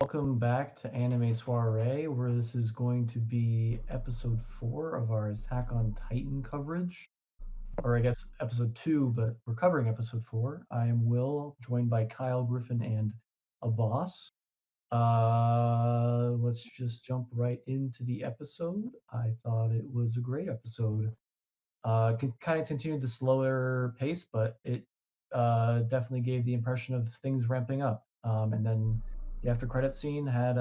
Welcome back to Anime Soirée, where this is going to be episode 4 of our Attack on Titan coverage. Or I guess episode 2, but we're covering episode 4. I am Will, joined by Kyle, Griffin, and a boss. Let's just jump right into the episode. I thought it was a great episode. Kind of continued the slower pace, but it definitely gave the impression of things ramping up. And then the after credit scene had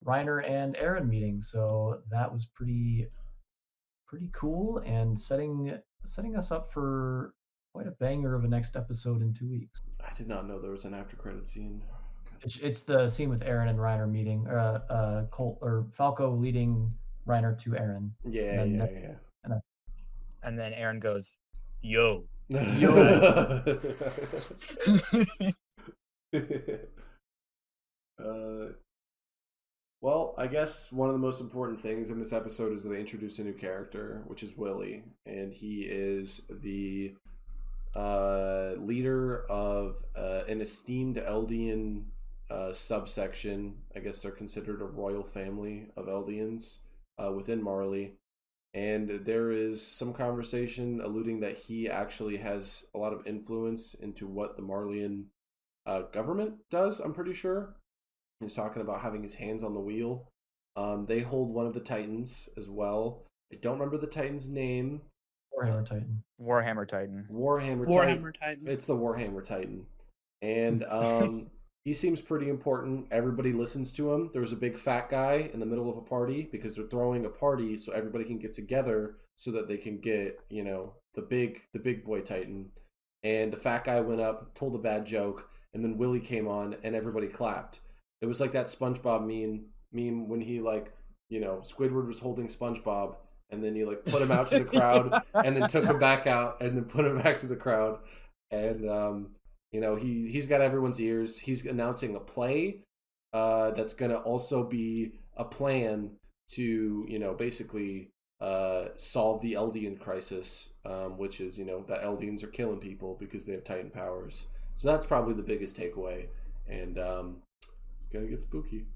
Reiner and Aaron meeting, so that was pretty cool and setting us up for quite a banger of a next episode in 2 weeks. I did not know there was an after credit scene. It's the scene with Aaron and Reiner meeting, Colt or Falco leading Reiner to Aaron, and Yeah, then yeah, yeah. and that's And then Aaron goes, "Yo." Yo. uh, well, I guess one of the most important things in this episode is that they introduce a new character, which is Willie, and he is the leader of an esteemed Eldian subsection. I guess they're considered a royal family of Eldians within Marley. And there is some conversation alluding that he actually has a lot of influence into what the Marleyan government does, I'm pretty sure. He's talking about having his hands on the wheel. They hold one of the Titans as well. I don't remember the Titan's name. Warhammer Titan. Warhammer Titan. Warhammer Titan. It's the Warhammer Titan. And he seems pretty important. Everybody listens to him. There's a big fat guy in the middle of a party because they're throwing a party so everybody can get together so that they can get, the big boy Titan. And the fat guy went up, told a bad joke, and then Willie came on and everybody clapped. It was like that SpongeBob meme when he Squidward was holding SpongeBob and then he put him out to the crowd and then took him back out and then put him back to the crowd. And he's got everyone's ears. He's announcing a play that's going to also be a plan to, basically solve the Eldian crisis, which is, that Eldians are killing people because they have Titan powers. So that's probably the biggest takeaway. And it's going to get spooky.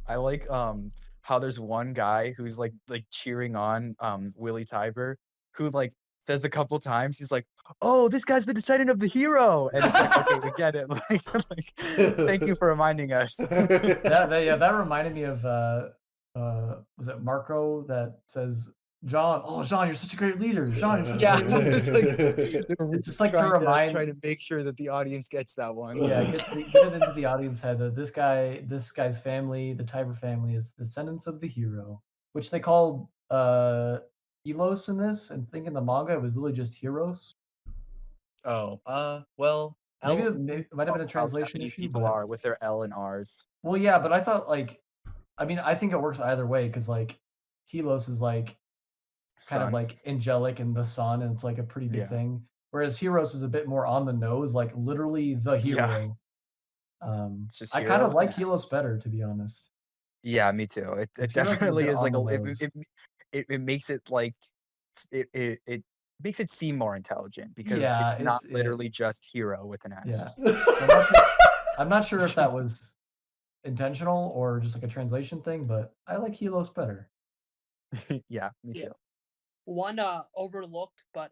I like how there's one guy who's like cheering on Willie Tiber, who says a couple times, he's like, "Oh, this guy's the descendant of the hero," and it's like, okay, we get it. Thank you for reminding us. That reminded me of was it Marco that says, John, John, you're such a great leader. John, you're such a great leader. It's just like to remind, trying to make sure that the audience gets that one. Yeah, get it into the audience head that this guy's family, the Tiber family, is the descendants of the hero, which they called Elos in this, and think in the manga it was literally just heroes. Oh, well, Maybe it might have been a translation Japanese issue, people are with their L and R's. Well, yeah, but I thought I think it works either way because Helos is kind of angelic in the sun, and it's a pretty big thing. Whereas Heroes is a bit more on the nose, literally the hero. Yeah. I kind of like Helos better, to be honest. Yeah, me too. It definitely is it makes it it makes it seem more intelligent because it's not literally just hero with an S. Yeah. I'm not sure if that was intentional or just a translation thing, but I like Helos better. Yeah, me too. One overlooked but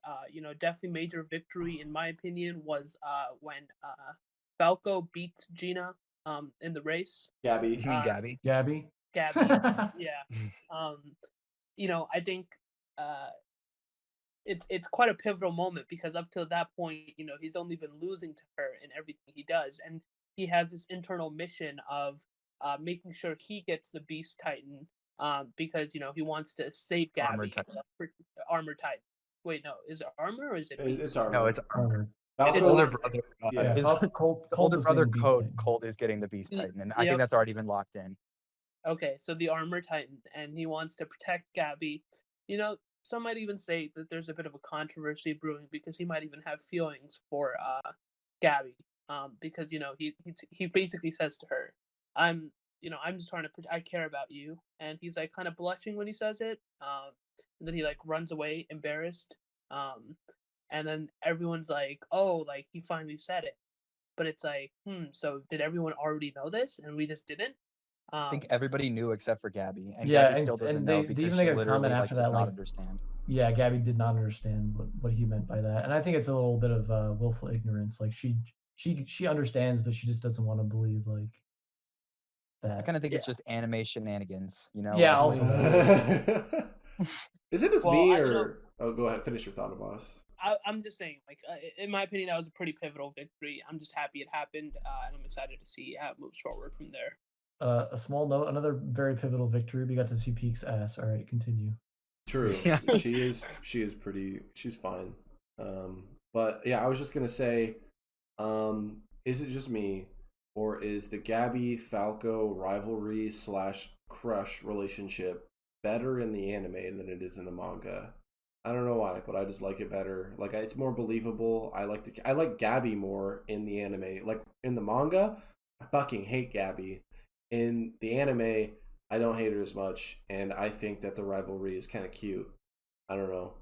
definitely major victory in my opinion was when Falco beat Gina in the race. Gabby. You mean Gabby? Gabby. Yeah. I think it's quite a pivotal moment because up to that point, he's only been losing to her in everything he does, and he has this internal mission of making sure he gets the Beast Titan. Because he wants to save Gabby. Armor Titan. Wait, no, is it armor or is it beast? It's armor. No, it's armor. His older brother. His older brother Colt is getting the Beast Titan, and I think that's already been locked in. Okay, so the Armor Titan, and he wants to protect Gabby. Some might even say that there's a bit of a controversy brewing because he might even have feelings for Gabby. Because he basically says to her, I'm just trying to I care about you. And he's kind of blushing when he says it. And then he runs away embarrassed. And then everyone's like, oh, he finally said it. but it's like, so did everyone already know this and we just didn't? I think Um, everybody knew except for Gabby, and Yeah, Gabby still doesn't and know they because even she make a comment literally like after does that, not like, understand. yeah, Gabby did not understand what he meant by that, and I think it's a little bit of willful ignorance. Like she understands, but she just doesn't want to believe like I that. kind of think Yeah, it's just anime shenanigans, you know? yeah. It's like Also that. Is it just well, me I you know or oh, go ahead, finish your thought, boss. I'm just saying, like, in my opinion, that was a pretty pivotal victory. I'm just happy it happened, and I'm excited to see how it moves forward from there. A small note, another very pivotal victory. We got to see Peak's ass. All right, continue. True. yeah. She is pretty she's fine. But yeah, I was just gonna say, is it just me, or is the Gabby Falco rivalry slash crush relationship better in the anime than it is in the manga? I don't know why, but I just like it better. Like it's more believable. I like Gabby more in the anime. Like in the manga, I fucking hate Gabby. In the anime, I don't hate her as much, and I think that the rivalry is kind of cute. I don't know.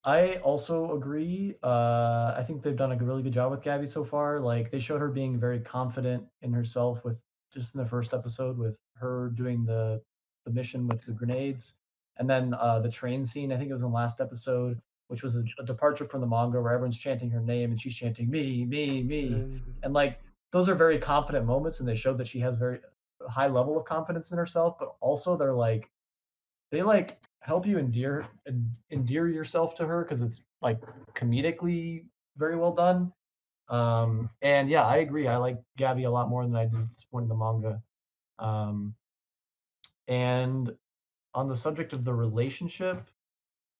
I also agree. I think they've done a really good job with Gabby so far. Like they showed her being very confident in herself with just in the first episode with her doing the mission with the grenades, and then the train scene. I think it was in the last episode, which was a departure from the manga where everyone's chanting her name and she's chanting me, me, me, and like those are very confident moments, and they showed that she has very high level of confidence in herself. But also they like help you endear yourself to her because it's like comedically very well done. And yeah, I agree. I like Gabby a lot more than I did at this point in the manga. Um, and on the subject of the relationship,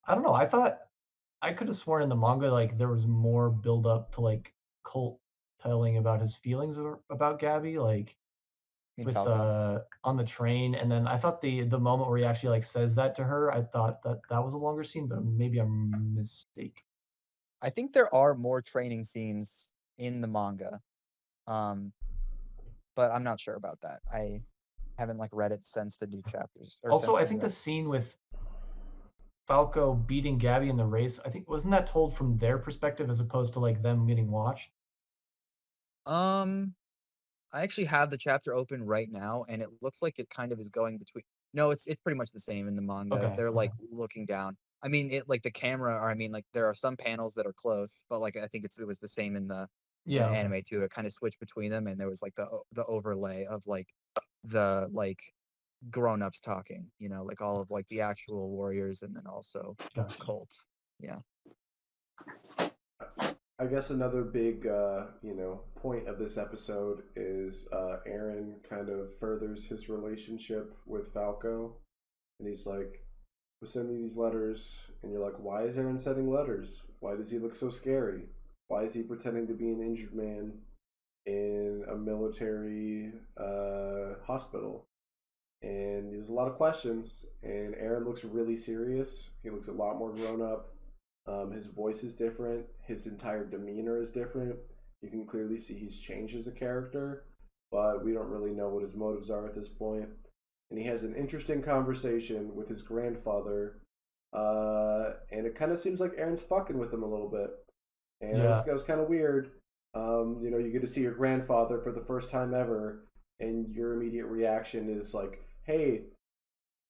I don't know. I thought I could have sworn in the manga like there was more build up to like Colt telling about his feelings about Gabby. Like I mean with Falco. on the train, and then I thought the moment where he actually like says that to her, I thought that that was a longer scene, but maybe I'm mistaken. I think there are more training scenes in the manga. Um, but I'm not sure about that. I haven't like read it since the new chapters or Also, since I the new think the episode. scene with Falco beating Gabby in the race, I think wasn't that told from their perspective as opposed to like them getting watched? Um, I actually have the chapter open right now, and it looks like it kind of is going between. No, it's pretty much the same in the manga. Okay, They're okay. like looking down. I mean, it like the camera, or I mean, like there are some panels that are close, but like I think it was the same in Yeah, the okay. anime too. It kind of switched between them, and there was like the overlay of like the like grown-ups talking, you know, like all of like the actual warriors, and then also Gotcha. Colt. Yeah. I guess another big, point of this episode is Aaron kind of furthers his relationship with Falco, and he's like, "We're sending these letters," and you're like, "Why is Aaron sending letters? Why does he look so scary? Why is he pretending to be an injured man in a military hospital?" And there's a lot of questions, and Aaron looks really serious. He looks a lot more grown up. His voice is different. His entire demeanor is different. You can clearly see he's changed as a character, but we don't really know what his motives are at this point. And he has an interesting conversation with his grandfather, and it kind of seems like Aaron's fucking with him a little bit. And Yeah. that was kind of weird. You get to see your grandfather for the first time ever, and your immediate reaction is like, "Hey,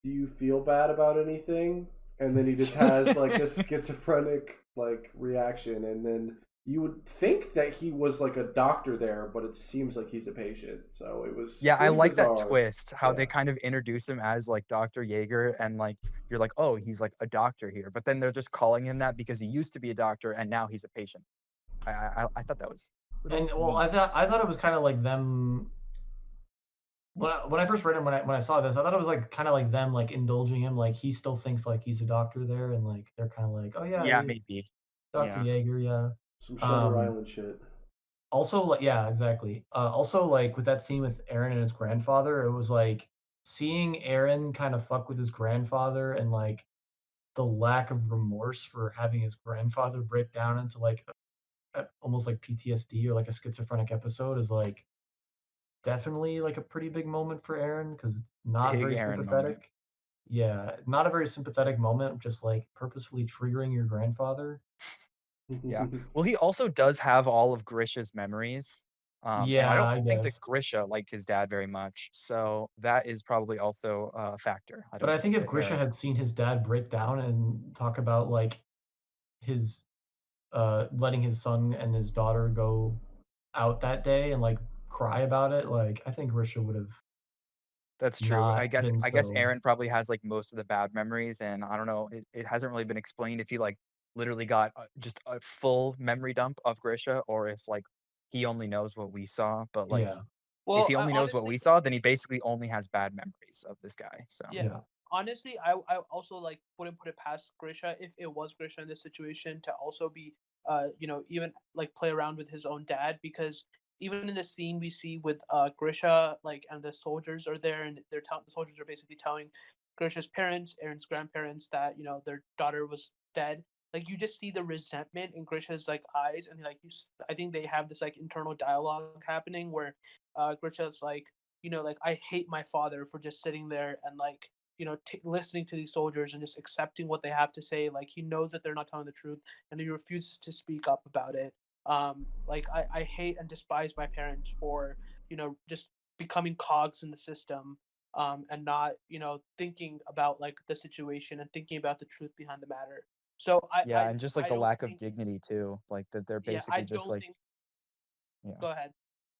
do you feel bad about anything?" And then he just has like a schizophrenic like reaction, and then you would think that he was like a doctor there, but it seems like he's a patient. So it was Yeah, I pretty like that bizarre. twist, how they Yeah. kind of introduce him as like Dr. Jaeger, and like you're like, oh, he's like a doctor here. But then they're just calling him that because he used to be a doctor and now he's a patient. I thought that was a little And well, neat. I thought it was kind of like them when I first read him when I saw this, I thought it was like kind of like them like indulging him, like he still thinks like he's a doctor there, and like they're kind of like, oh yeah, Yeah, maybe. Dr. Yeah. Yeager, yeah. Some Shutter Um, Island shit. Also, like, yeah, exactly. Also, like with that scene with Aaron and his grandfather, it was like seeing Aaron kind of fuck with his grandfather and like the lack of remorse for having his grandfather break down into like almost like PTSD or like a schizophrenic episode is like definitely like a pretty big moment for Aaron because it's not Big very Aaron moment. sympathetic. Yeah, not a very sympathetic moment, just like purposefully triggering your grandfather. Yeah. Well, he also does have all of Grish's memories. And I Yeah, don't I think that guess. Grisha liked his dad very much, so that is probably also a factor. I But don't I think think if that Grisha had seen his dad break down and talk about like his letting his son and his daughter go out that day and like cry about it, like I think Grisha would have That's true. not been I guess so. Aaron probably has, like, most of the bad memories, and I don't know, it hasn't really been explained if he, like, literally got, just a full memory dump of Grisha or if, like, he only knows what we saw, but, like, Yeah, if Well, he I only knows what honestly, we saw, then he basically only has bad memories of this guy, so yeah, yeah, honestly, I also like wouldn't put it past Grisha if it was Grisha in this situation to also be even like play around with his own dad, because even in the scene we see with Grisha, like, and the soldiers are there and the soldiers are basically telling Grisha's parents, Aaron's grandparents, that their daughter was dead. Like, you just see the resentment in Grisha's like eyes, and like I think they have this like internal dialogue happening where Grisha's like, like, I hate my father for just sitting there and like listening to these soldiers and just accepting what they have to say. Like, he knows that they're not telling the truth, and he refuses to speak up about it. Like, I hate and despise my parents for just becoming cogs in the system, and not thinking about like the situation and thinking about the truth behind the matter. So yeah, and just, like, I the don't lack of think dignity too, like, that they're yeah I basically just, don't like think yeah. Go ahead.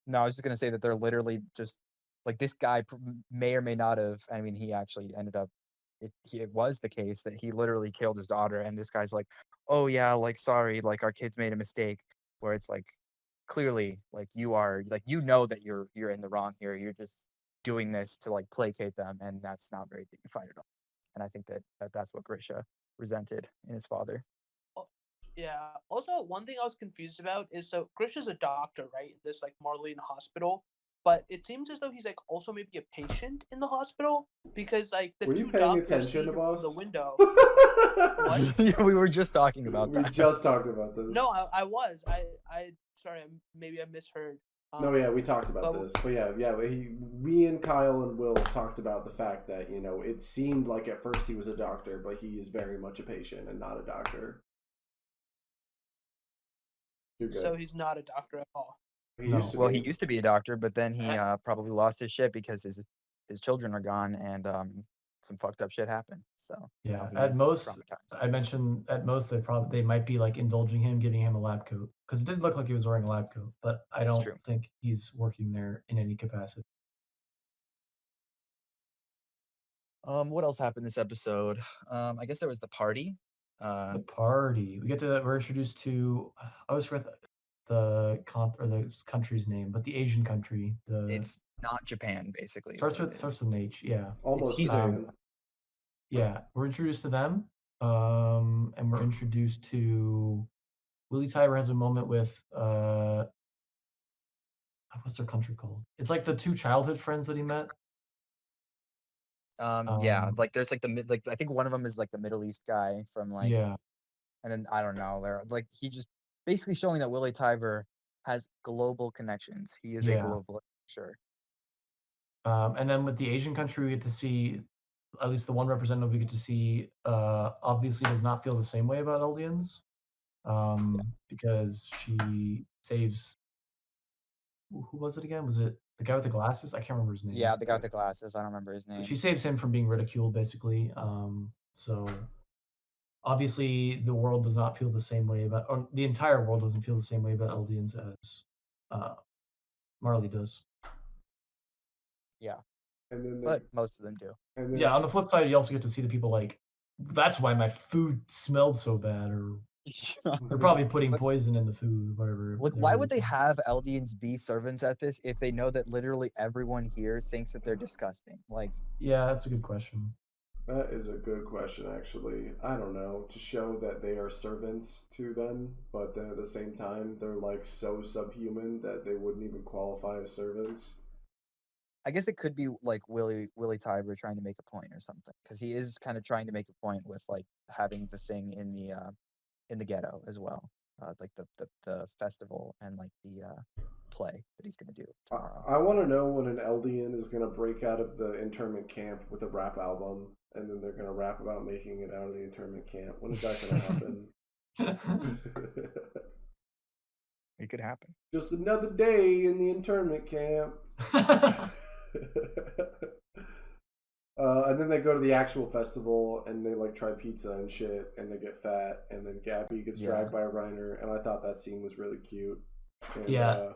No, I was just gonna say that they're literally just like this guy may or may not have. I mean, he actually ended up. It was the case that he literally killed his daughter, and this guy's like, "Oh yeah, like sorry, like our kids made a mistake." Where it's like clearly, like you are, like you know that you're in the wrong here. You're just doing this to like placate them, and that's not very dignified at all. And I think that's what Grisha resented in his father. Oh, yeah. Also, one thing I was confused about is, so Grish is a doctor, right? This like Marlene hospital, but it seems as though he's like also maybe a patient in the hospital, because like the Were you two paying doctors attention see to him from the boss? window. What? We were just talking about We that. just talked about this. No, I was. I sorry, maybe I misheard. No, yeah, we talked about But this, but yeah, we and Kyle and Will talked about the fact that it seemed like at first he was a doctor, but he is very much a patient and not a doctor. You're good. so he's not a doctor at all. He used no. to Well, he be. used to be a doctor, but then he I, probably lost his shit because his children are gone and some fucked up shit happened. So now yeah, at he's most, traumatized. I mentioned at most they might be like indulging him, giving him a lab coat because it did look like he was wearing a lab coat, but I It's don't true. think he's working there in any capacity. What else happened this episode? I guess there was the party. The party. We're introduced to I always forget the country's name, but the Asian country. The It's not Japan, basically, is starts what it with is. starts with an H. Yeah, It's Almost Kizaru. Japan. yeah. We're introduced to them, and we're introduced to Willie Tyler has a moment with what's their country called? It's like the two childhood friends that he met. Yeah, Um, like there's like like I think one of them is like the Middle East guy from like, yeah, and then I don't know, they're like he just basically showing that Willie Tyver has global connections. He is a yeah. global, sure. And then with the Asian country, we get to see at least the one representative we get to see. Obviously, does not feel the same way about Eldians. Because she saves who was it again? Was it the guy with the glasses? I can't remember his name. Yeah, the guy with the glasses. I don't remember his But name. she saves him from being ridiculed, basically. So obviously, the world does not feel the same way about, or the entire world doesn't feel the same way about Eldians as uh, Marley does. Yeah, And then but most of them do. and then Yeah. On the flip side, you also get to see the people like, that's why my food smelled so bad, or they're probably putting Like, poison in the food, why whatever they would they say. have Eldians be servants at this if they know that literally everyone here thinks that they're disgusting? Like, Yeah, that's a good question. that is a good question, actually. I don't know. To show that they are servants to them, but then at the same time, they're like so subhuman that they wouldn't even qualify as servants. I guess it could be like Willie Tyber trying to make a point or something, because he is kind of trying to make a point with like having the thing in the ghetto as well, like the festival and like the play that he's gonna do tomorrow. I want to know when an Eldian is going to break out of the internment camp with a rap album, and then they're going to rap about making it out of the internment camp. When is that going to happen? It could happen. Just another day in the internment camp. And then they go to the actual festival and they like try pizza and shit and they get fat and then Gabby gets dragged by Reiner and I thought that scene was really cute. And, Yeah.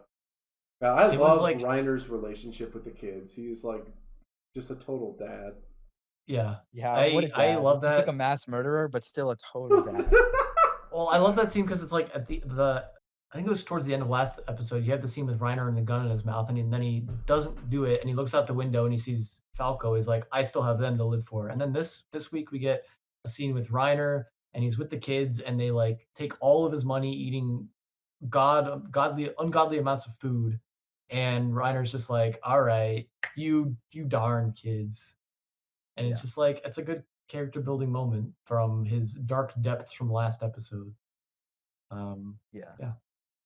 I love like, Reiner's relationship with the kids. He's like just a total dad. Yeah. Yeah, what a dad. I love that. He's like a mass murderer, but still a total dad. Well, I love that scene because it's like at the I think it was towards the end of last episode. You have the scene with Reiner and the gun in his mouth, and then he doesn't do it, and he looks out the window and he sees Falco. He's like, I still have them to live for. And then this week we get a scene with Reiner, and he's with the kids, and they like take all of his money eating ungodly amounts of food, and Reiner's just like, all right, you darn kids, and it's just like it's a good character building moment from his dark depths from last episode. Yeah.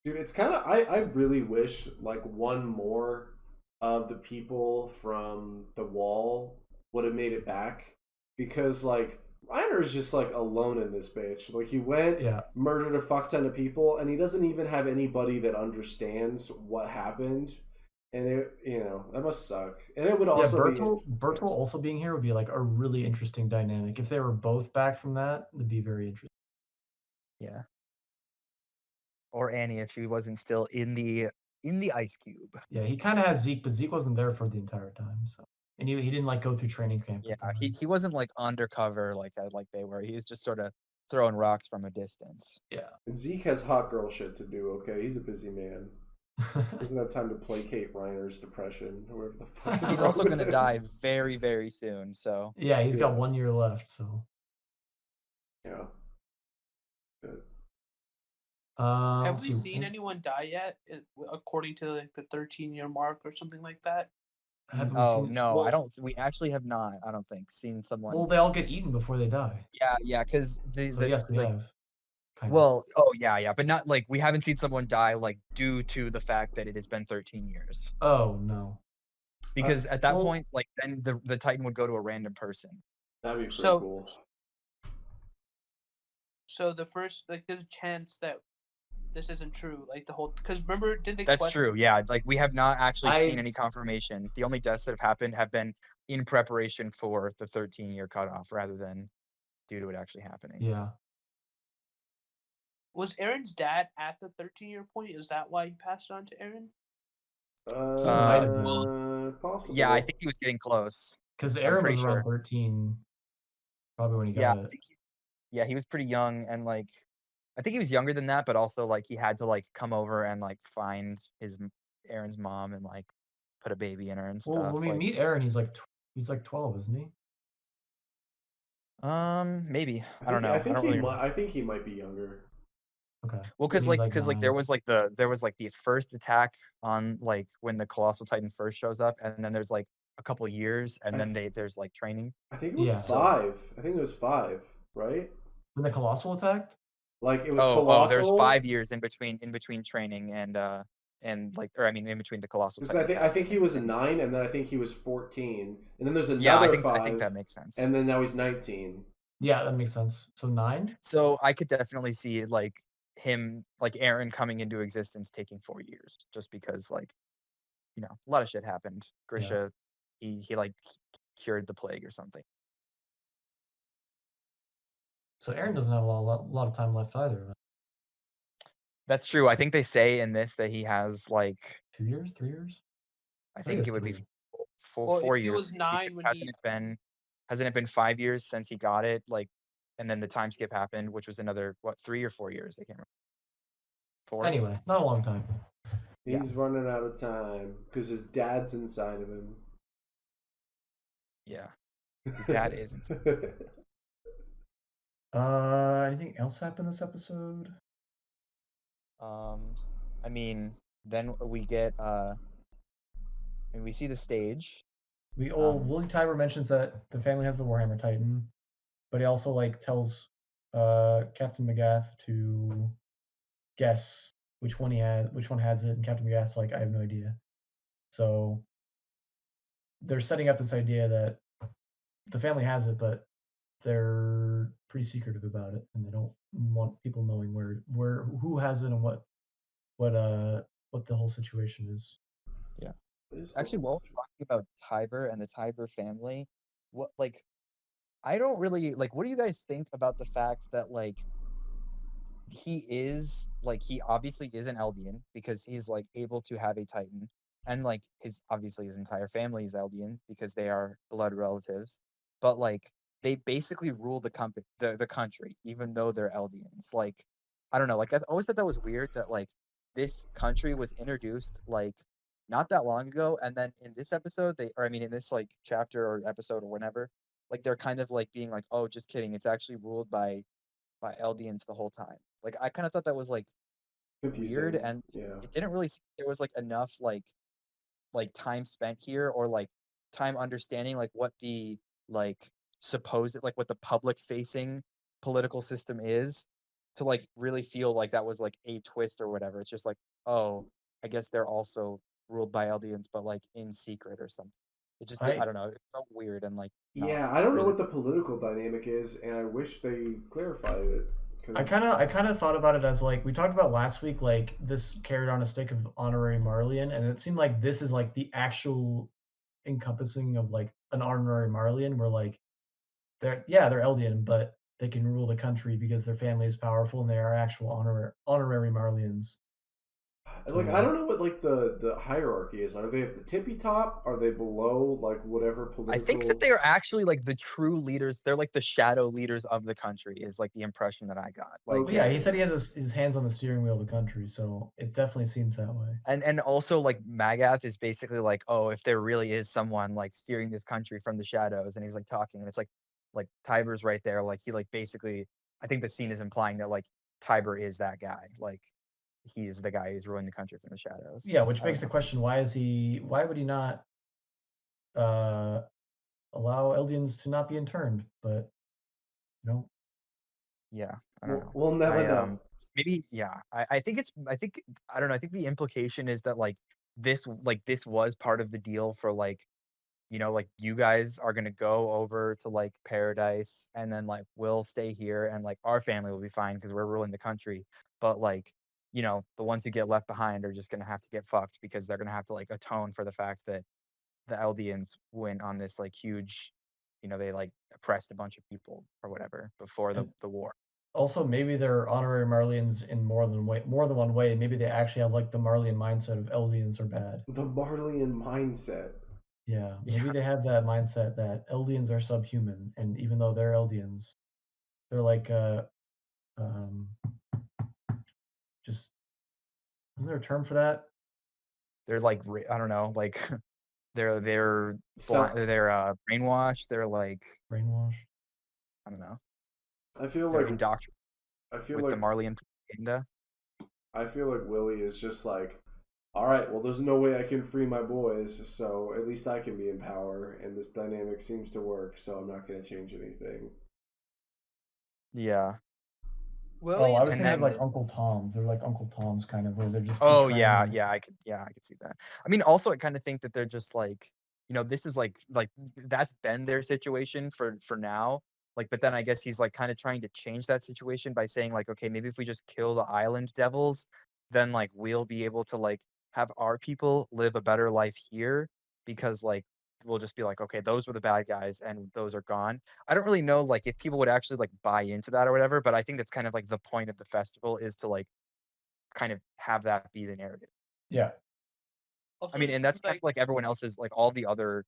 Dude, it's kind of I really wish like one more of the people from the wall would have made it back because like Reiner is just like alone in this bitch. Like he went, murdered a fuck ton of people, and he doesn't even have anybody that understands what happened. And it, that must suck. And it would also Bertel also being here would be like a really interesting dynamic. If they were both back from that, it'd be very interesting. Yeah. Or Annie if she wasn't still in the ice cube. Yeah, he kind of has Zeke, but Zeke wasn't there for the entire time. So, and he didn't like go through training camp. Yeah, he wasn't like undercover like they were. He was just sort of throwing rocks from a distance. Yeah. And Zeke has hot girl shit to do. Okay, he's a busy man. He doesn't have time to placate Reiner's depression or whatever the fuck. He's also going to die very, very soon. So yeah, he's got 1 year left. So yeah, good. Have we seen anyone die yet? According to like the 13-year mark or something like that. Oh no, I don't. We actually have not. I don't think seen someone. Well, they all get eaten before they die. Yeah, because yes, we have. Well, oh yeah, but not like we haven't seen someone die like due to the fact that it has been 13 years. Oh no. Because at that point, like then the Titan would go to a random person. That'd be pretty cool. So the first, like, there's a chance that this isn't true. Like the whole, because remember, did they? That's true. Yeah, like we have not actually seen any confirmation. The only deaths that have happened have been in preparation for the 13-year cutoff, rather than due to it actually happening. Yeah. Was Aaron's dad at the 13-year point? Is that why he passed it on to Aaron? Possible. Yeah, I think he was getting close. Because Aaron was around 13, probably when he got it. He was pretty young, and like I think he was younger than that, but also like he had to like come over and like find Aaron's mom and like put a baby in her and stuff. Well, when we meet Aaron, he's like 12, isn't he? Maybe I don't know. I think he might be younger. Okay. Well, because there was like the first attack on like when the Colossal Titan first shows up, and then there's like a couple years, and then there's like training. I think it was 5. I think it was 5, right? When the Colossal attacked? Like it was Colossal. There's 5 years in between training and like, or I mean in between the Colossal. I think he was 9, and then I think he was 14, and then there's another 5. I think that makes sense. And then now he's 19. Yeah, that makes sense. So 9. So I could definitely see like him, like Aaron coming into existence taking 4 years, just because like, a lot of shit happened. Grisha, he like cured the plague or something. So Aaron doesn't have a lot of time left either. That's true. I think they say in this that he has like 2 years, 3 years. I think it would be 4 years. He was 9 when hasn't it been 5 years since he got it? Like, and then the time skip happened, which was another 3 or 4 years. I can't remember. 4. Anyway, not a long time. He's running out of time because his dad's inside of him. Yeah, his dad is inside. Anything else happened this episode? I mean, then we get and we see the stage. Willie Tiber mentions that the family has the Warhammer Titan, but he also like tells Captain McGath to guess which one has it, and Captain McGath's like, I have no idea. So they're setting up this idea that the family has it, but they're pretty secretive about it, and they don't want people knowing who has it and what what the whole situation is. Yeah. What is the Actually, whole while we're talking about Tiber and the Tiber family, what like I don't really like. What do you guys think about the fact that like he obviously is an Eldian because he's like able to have a Titan, and like his entire family is Eldian because they are blood relatives, but like they basically rule the country even though they're Eldians. Like I don't know, like I always thought that was weird that like this country was introduced like not that long ago, and then in this episode in this like chapter or episode or whatever, like they're kind of like being like, oh, just kidding, it's actually ruled by Eldians the whole time. Like I kind of thought that was like weird, confusing? and Yeah. it didn't really seem there was like enough like time spent here or like time understanding like what the like supposed like what the public facing political system is to like really feel like that was like a twist or whatever. It's just like, oh, I guess they're also ruled by Eldians, but like in secret or something. I I don't know. It felt weird and like not Yeah, I don't know really. what the political dynamic is, and I wish they clarified it. I kind of thought about it as like we talked about last week, like this carried on a stick of honorary Marlian, and it seemed like this is like the actual encompassing of like an honorary Marlian, where like they're Eldian, but they can rule the country because their family is powerful and they are actual honorary Marlians. Like I So don't know what like the hierarchy is. Are they at the tippy top? Are they below like whatever I think that political? they are actually like the true leaders. They're like the shadow leaders of the country, is like the impression that I got. Like, well, yeah, he Okay. said he had his hands on the steering wheel of the country, so it definitely seems that way. and also like Magath is basically like, oh, if there really is someone like steering this country from the shadows, and he's like talking, and it's like Tiber's right there. Like he like basically, I think the scene is implying that like Tiber is that guy. Like he is the guy who's ruling the country from the shadows. Yeah, which I don't begs the know. question: why would he not uh, allow Eldians to not be interned? But you know, Yeah, I don't We'll, know. we'll never I know. maybe yeah. I think I don't know. I think the implication is that this was part of the deal for like, like you guys are gonna go over to like paradise, and then like we'll stay here, and like our family will be fine because we're ruling the country. But like, the ones who get left behind are just gonna have to get fucked because they're gonna have to like atone for the fact that the Eldians went on this like huge, they like oppressed a bunch of people or whatever before the and the war. also maybe they're honorary Marlians in more than one way. Maybe they actually have like the Marlian mindset of Eldians are bad. The Marlian mindset. Yeah, maybe Yeah, they have that mindset that Eldians are subhuman, and even though they're Eldians, they're like um, just isn't there a term for that? they're like I don't know, like they're So blind, they're brainwashed. They're like Brainwash. I don't know. I feel They're like indoctrinated I feel with the like Marleyan propaganda. I feel like Willie is just like, all right, well, there's no way I can free my boys, so at least I can be in power, and this dynamic seems to work, so I'm not going to change anything. Yeah, Oh, Willie I and was the and thinking of like then captain. Uncle Tom's. They're like Uncle Tom's kind of where they're just oh yeah, betraying. I could see that. I mean, also I kind of think that they're just like, this is like that's been their situation for now. Like, but then I guess he's like kind of trying to change that situation by saying like, okay, maybe if we just kill the island devils, then like we'll be able to like have our people live a better life here because like we'll just be like, okay, those were the bad guys and those are gone. I don't really know like if people would actually like buy into that or whatever, but I think that's kind of like the point of the festival is to like kind of have that be the narrative. Yeah, I Also, mean, it and that's seems kind of like like everyone else's, like all the other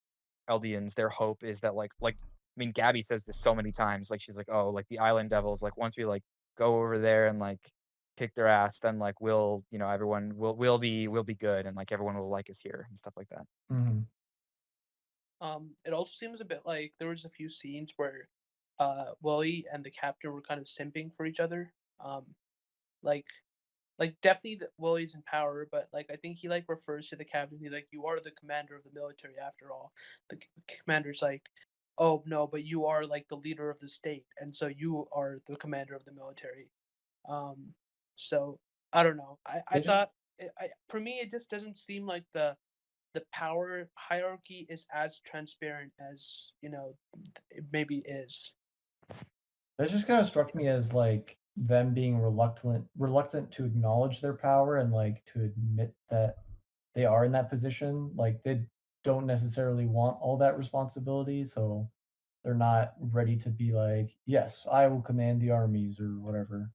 Eldians, their hope is that I mean, Gabby says this so many times, like she's like, oh, like the Island Devils, like once we like go over there and like kick their ass, then like we'll, everyone will be good, and like everyone will like us here and stuff like that. hmm it also seems a bit like there was a few scenes where Willie and the captain were kind of simping for each other. Like definitely Willie's in power, but like I think he like refers to the captain. He's like, "You are the commander of the military, after all." Commander's like, "Oh no, but you are like the leader of the state, and so you are the commander of the military." Um, so I don't know. I they just thought for me it just doesn't seem like the power hierarchy is as transparent as it maybe is. that just kind of struck me as like them being reluctant to acknowledge their power and like to admit that they are in that position. Like they don't necessarily want all that responsibility, so they're not ready to be like, yes, I will command the armies or whatever.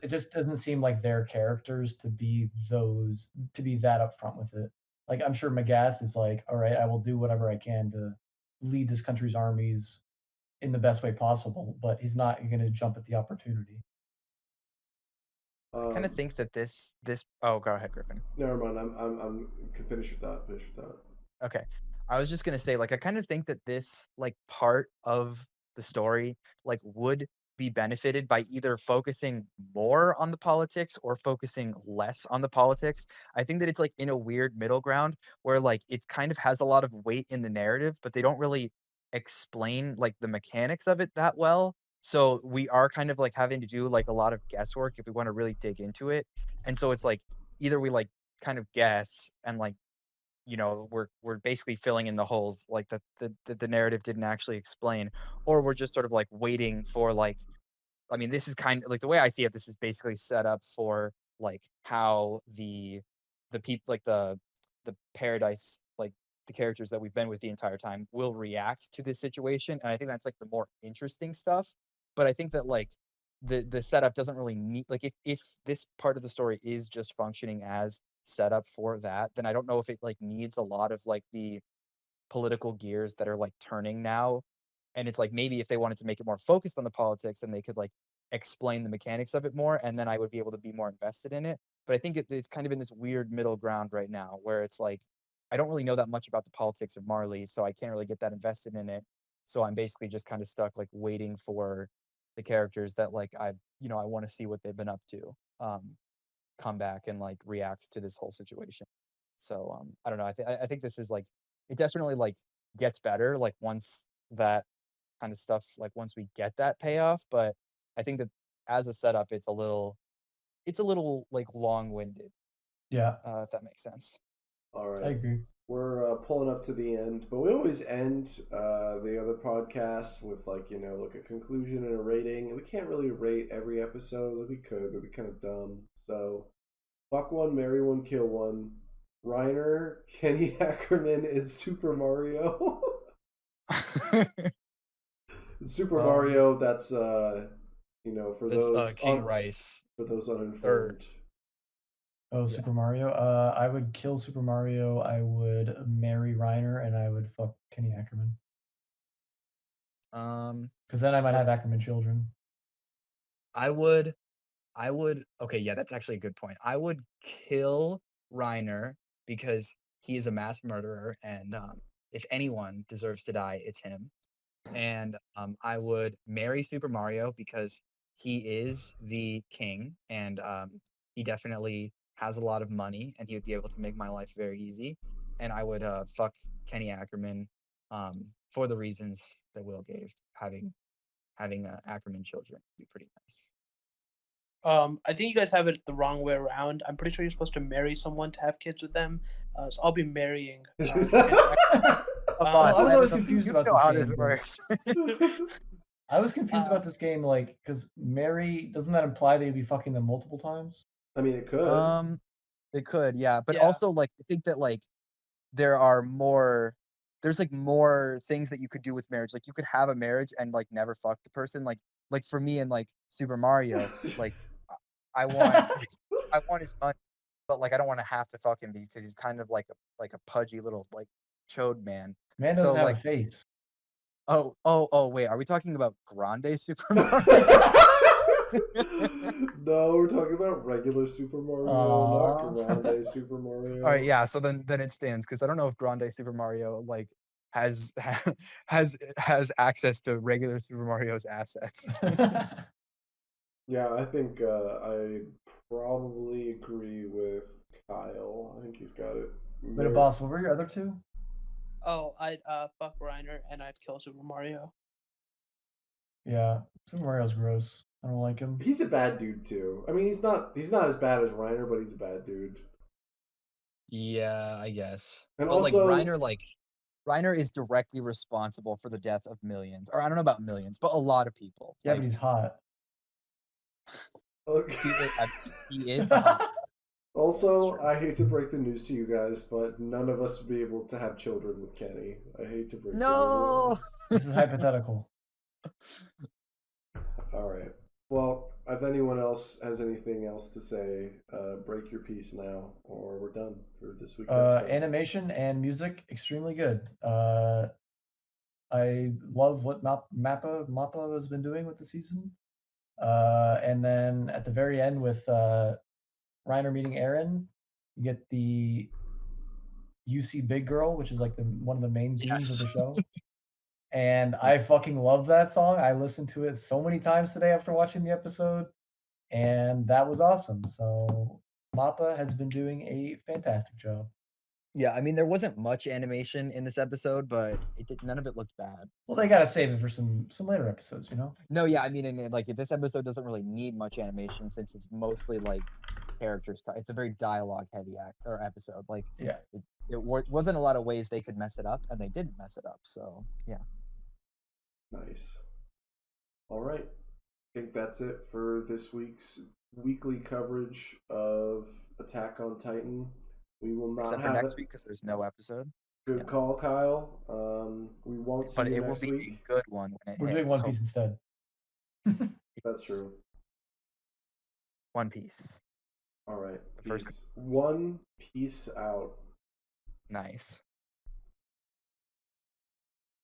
It just doesn't seem like their characters to be that upfront with it. Like I'm sure Magath is like, all right, I will do whatever I can to lead this country's armies in the best way possible, but he's not going to jump at the opportunity. I kind of think that this. Oh, go ahead, Griffin. Never mind. I'm finish your thought. Okay, I was just gonna say, like, I kind of think that this like part of the story like would be benefited by either focusing more on the politics or focusing less on the politics. I think that it's like in a weird middle ground where like it kind of has a lot of weight in the narrative, but they don't really explain like the mechanics of it that well. So we are kind of like having to do like a lot of guesswork if we want to really dig into it. And so it's like either we like kind of guess and like we're basically filling in the holes like the narrative didn't actually explain, or we're just sort of like waiting for like I mean, this is kind of like the way I see it, this is basically set up for like how the people like the paradise, like the characters that we've been with the entire time will react to this situation. And I think that's like the more interesting stuff. But I think that like the setup doesn't really need like if this part of the story is just functioning as setup for that, then I don't know if it like needs a lot of like the political gears that are like turning now. And it's like maybe if they wanted to make it more focused on the politics, then they could like explain the mechanics of it more, and then I would be able to be more invested in it. But I think it's kind of in this weird middle ground right now where it's like I don't really know that much about the politics of Marley, so I can't really get that invested in it. So I'm basically just kind of stuck like waiting for the characters that like I want to see what they've been up to come back and like react to this whole situation. So I don't know. I think this is like it definitely like gets better like once that kind of stuff like once we get that payoff. But I think that as a setup, it's a little like long-winded. Yeah, If that makes sense. All right. I agree. We're pulling up to the end, but we always end the other podcasts with like like a conclusion and a rating. We can't really rate every episode. Like we could, but it'd be kind of dumb. So, fuck one, marry one, kill one. Reiner, Kenny Ackerman, and Super Mario. Super Mario. That's for those King Rice. For those uninformed. Oh, yeah. Super Mario. I would kill Super Mario. I would marry Reiner, and I would fuck Kenny Ackerman. Because then I might have Ackerman children. I would. Okay, yeah, that's actually a good point. I would kill Reiner because he is a mass murderer, and if anyone deserves to die, it's him. And I would marry Super Mario because he is the king, and he definitely has a lot of money, and he would be able to make my life very easy. And I would fuck Kenny Ackerman for the reasons that Will gave. Having Ackerman children would be pretty nice. I think you guys have it the wrong way around. I'm pretty sure you're supposed to marry someone to have kids with them. So I'll be marrying. I was always confused about this game. I was confused about this game, like, because marry, doesn't that imply that you'd be fucking them multiple times? I mean, it could. It could, yeah. But also, like, I think that, like, there's, like, more things that you could do with marriage. Like, you could have a marriage and, like, never fuck the person. Like for me and, like, Super Mario, like, I want his money, but, like, I don't want to have to fuck him because he's kind of like a pudgy little, like, chode man. Man doesn't have a face. Oh, wait, are we talking about Grande Super Mario? No, we're talking about regular Super Mario, not Grande Super Mario. All right, yeah, so then it stands, because I don't know if Grande Super Mario, like, has access to regular Super Mario's assets. Yeah, I think I probably agree with Kyle. I think he's got it. But boss, what were your other two? Oh, I'd fuck Reiner and I'd kill Super Mario. Yeah, Super Mario's gross. I don't like him. He's a bad dude too. I mean, he's not as bad as Reiner, but he's a bad dude. Yeah, I guess. And but also, Reiner is directly responsible for the death of millions, or I don't know about millions, but a lot of people. Yeah, but he's hot. Okay. He is the hottest. Also, I hate to break the news to you guys, but none of us will be able to have children with Kenny. I hate to break it to No. This is hypothetical. All right. Well, if anyone else has anything else to say, break your piece now, or we're done for this week's episode. Animation and music, extremely good. I love what Mappa has been doing with the season. And then at the very end with Reiner meeting Aaron, you get the UC Big Girl, which is like one of the main themes of the show. And I fucking love that song. I listened to it so many times today after watching the episode, and that was awesome. So Mappa has been doing a fantastic job. Yeah, I mean, there wasn't much animation in this episode, but none of it looked bad. Well, they gotta save it for some later episodes, you know? No, yeah, I mean, like this episode doesn't really need much animation since it's mostly like characters. It's a very dialogue heavy episode. Like, yeah, it wasn't a lot of ways they could mess it up, and they didn't mess it up. So yeah. Nice. All right. I think that's it for this week's weekly coverage of Attack on Titan. We will not except for next week because there's no episode. Good call, Kyle. We won't see you next week. But it will be a good one when it We're doing One Piece instead. That's true. One Piece. All right. One Piece out. Nice.